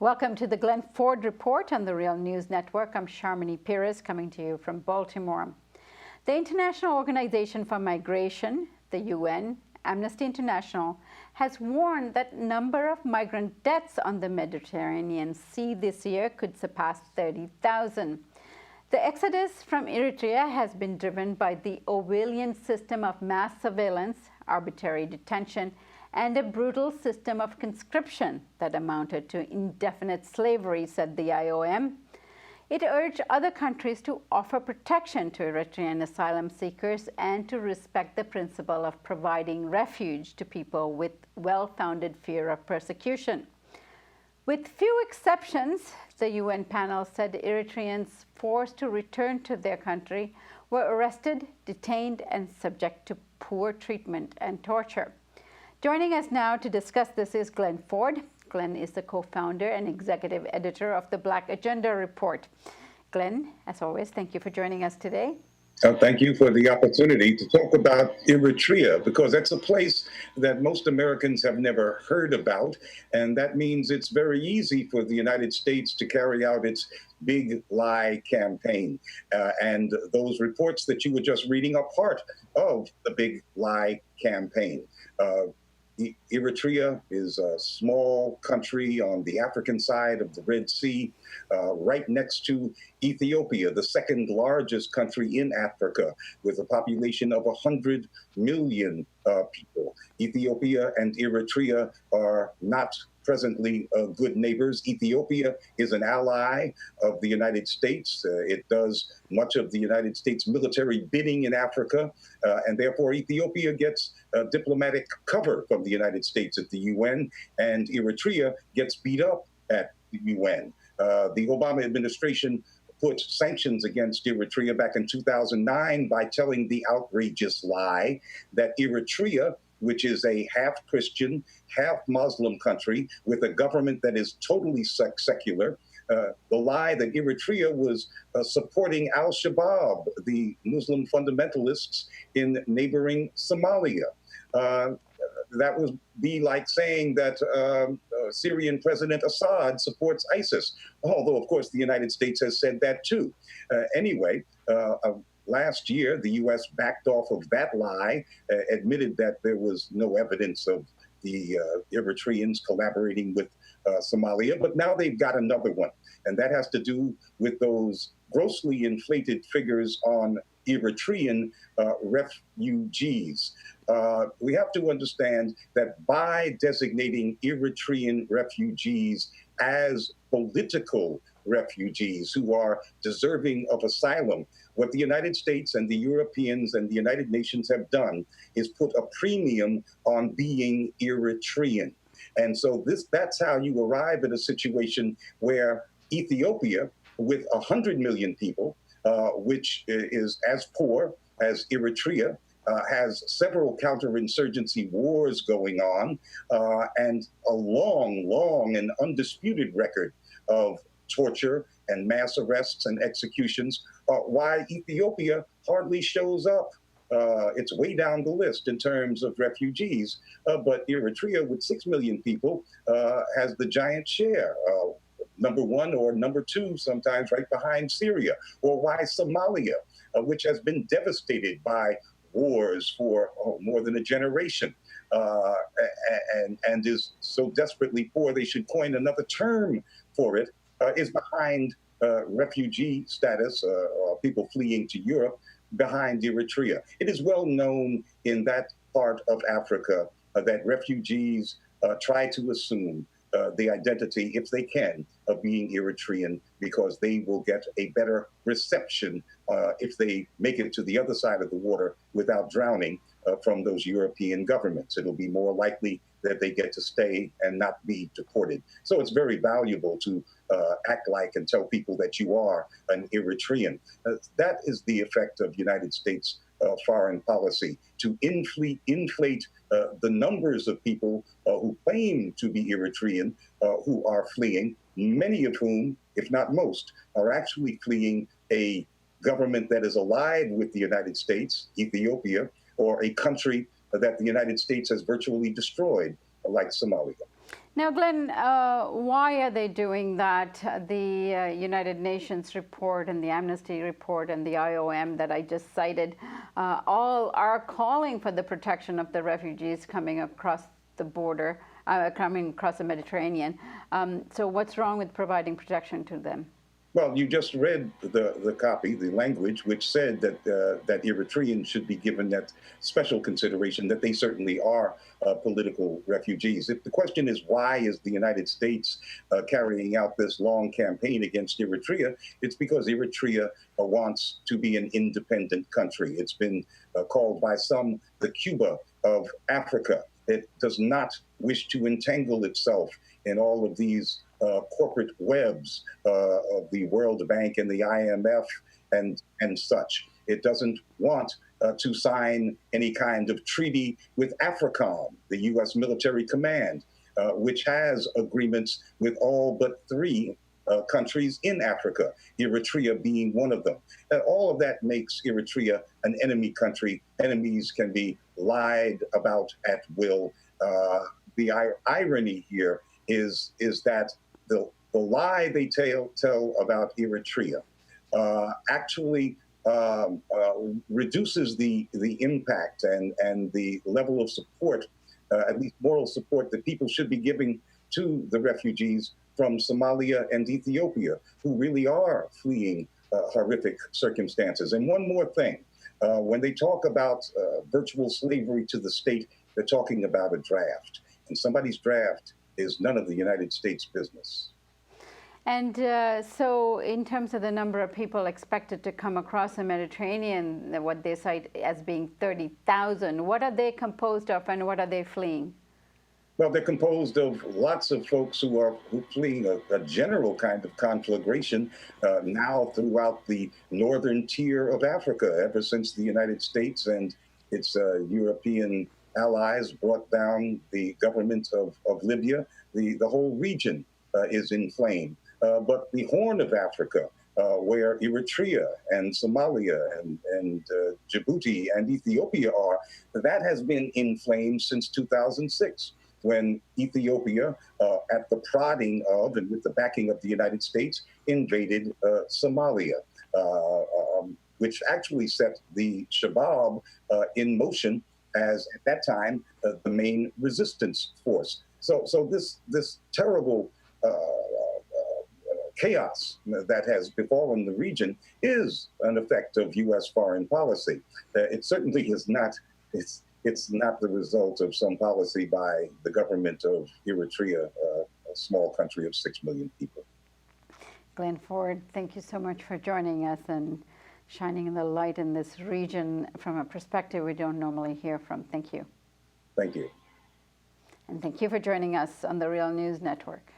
Welcome to the Glen Ford Report on the Real News Network. I'm Sharmini Perez coming to you from Baltimore. The International Organization for Migration, the UN, Amnesty International, has warned that number of migrant deaths on the Mediterranean Sea this year could surpass 30,000. The exodus from Eritrea has been driven by the Orwellian system of mass surveillance, arbitrary detention, and a brutal system of conscription that amounted to indefinite slavery, said the IOM. It urged other countries to offer protection to Eritrean asylum seekers and to respect the principle of providing refuge to people with well-founded fear of persecution. With few exceptions, the UN panel said Eritreans forced to return to their country were arrested, detained, and subject to poor treatment and torture. Joining us now to discuss this is Glen Ford. Glen is the co-founder and executive editor of the Black Agenda Report. Glen, as always, thank you for joining us today. Thank you for the opportunity to talk about Eritrea, because that's a place that most Americans have never heard about. And that means it's very easy for the United States to carry out its big lie campaign. And those reports that you were just reading are part of the big lie campaign. Eritrea is a small country on the African side of the Red Sea, right next to Ethiopia, the second largest country in Africa, with a population of 100 million people. Ethiopia and Eritrea are not presently good neighbors. Ethiopia is an ally of the United States. It does much of the United States military bidding in Africa, and therefore Ethiopia gets diplomatic cover from the United States at the UN, and Eritrea gets beat up at the UN. The Obama administration put sanctions against Eritrea back in 2009 by telling the outrageous lie that Eritrea, which is a half-Christian, half-Muslim country with a government that is totally secular, the lie that Eritrea was supporting al-Shabaab, the Muslim fundamentalists in neighboring Somalia. That would be like saying that Syrian President Assad supports ISIS, although, of course, the United States has said that too. Anyway, last year, the U.S. backed off of that lie, admitted that there was no evidence of the Eritreans collaborating with Somalia, but now they've got another one. And that has to do with those grossly inflated figures on Eritrean refugees. We have to understand that by designating Eritrean refugees as political refugees who are deserving of asylum, what the United States and the Europeans and the United Nations have done is put a premium on being Eritrean. And so that's how you arrive at a situation where Ethiopia, with 100 million people, which is as poor as Eritrea, has several counterinsurgency wars going on, and a long and undisputed record of torture and mass arrests and executions, why Ethiopia hardly shows up. It's way down the list in terms of refugees, but Eritrea, with 6 million people, has the giant share. Number one or number two, sometimes right behind Syria, or why Somalia, which has been devastated by wars for more than a generation, and is so desperately poor they should coin another term for it, is behind refugee status, or people fleeing to Europe, behind Eritrea. It is well known in that part of Africa that refugees try to assume the identity, if they can, of being Eritrean, because they will get a better reception if they make it to the other side of the water without drowning from those European governments. It'll be more likely that they get to stay and not be deported. So it's very valuable to act like and tell people that you are an Eritrean. That is the effect of United States foreign policy, to inflate the numbers of people who claim to be Eritrean, who are fleeing, many of whom, if not most, are actually fleeing a government that is allied with the United States, Ethiopia, or a country that the United States has virtually destroyed, like Somalia. Now, Glenn, why are they doing that? The United Nations report and the Amnesty report and the IOM that I just cited all are calling for the protection of the refugees coming across the border, coming across the Mediterranean. So what's wrong with providing protection to them? Well, you just read the copy, the language, which said that that Eritreans should be given that special consideration, that they certainly are political refugees. If the question is why is the United States carrying out this long campaign against Eritrea, it's because Eritrea wants to be an independent country. It's been called by some the Cuba of Africa. It does not wish to entangle itself in all of these corporate webs of the World Bank and the IMF and such. It doesn't want to sign any kind of treaty with AFRICOM, the U.S. military command, which has agreements with all but 3 countries in Africa, Eritrea being one of them. And all of that makes Eritrea an enemy country. Enemies can be lied about at will. The irony here is that the lie they tell about Eritrea actually reduces the impact and the level of support, at least moral support, that people should be giving to the refugees from Somalia and Ethiopia, who really are fleeing horrific circumstances. And one more thing, when they talk about virtual slavery to the state, they're talking about a draft. And somebody's draft is none of the United States' business. And so in terms of the number of people expected to come across the Mediterranean, what they cite as being 30,000, what are they composed of and what are they fleeing? Well, they're composed of lots of folks who are fleeing a general kind of conflagration now throughout the northern tier of Africa, ever since the United States and its European allies brought down the government of Libya. The whole region is in flame. But the Horn of Africa, where Eritrea and Somalia and Djibouti and Ethiopia are, that has been in flames since 2006, when Ethiopia, at the prodding of and with the backing of the United States, invaded Somalia, which actually set the Shabab in motion as, at that time, the main resistance force. So this terrible chaos that has befallen the region is an effect of U.S. foreign policy. It certainly is not. It's not the result of some policy by the government of Eritrea, a small country of 6 million people. Glen Ford, thank you so much for joining us and shining the light in this region from a perspective we don't normally hear from. Thank you. Thank you. And thank you for joining us on the Real News Network.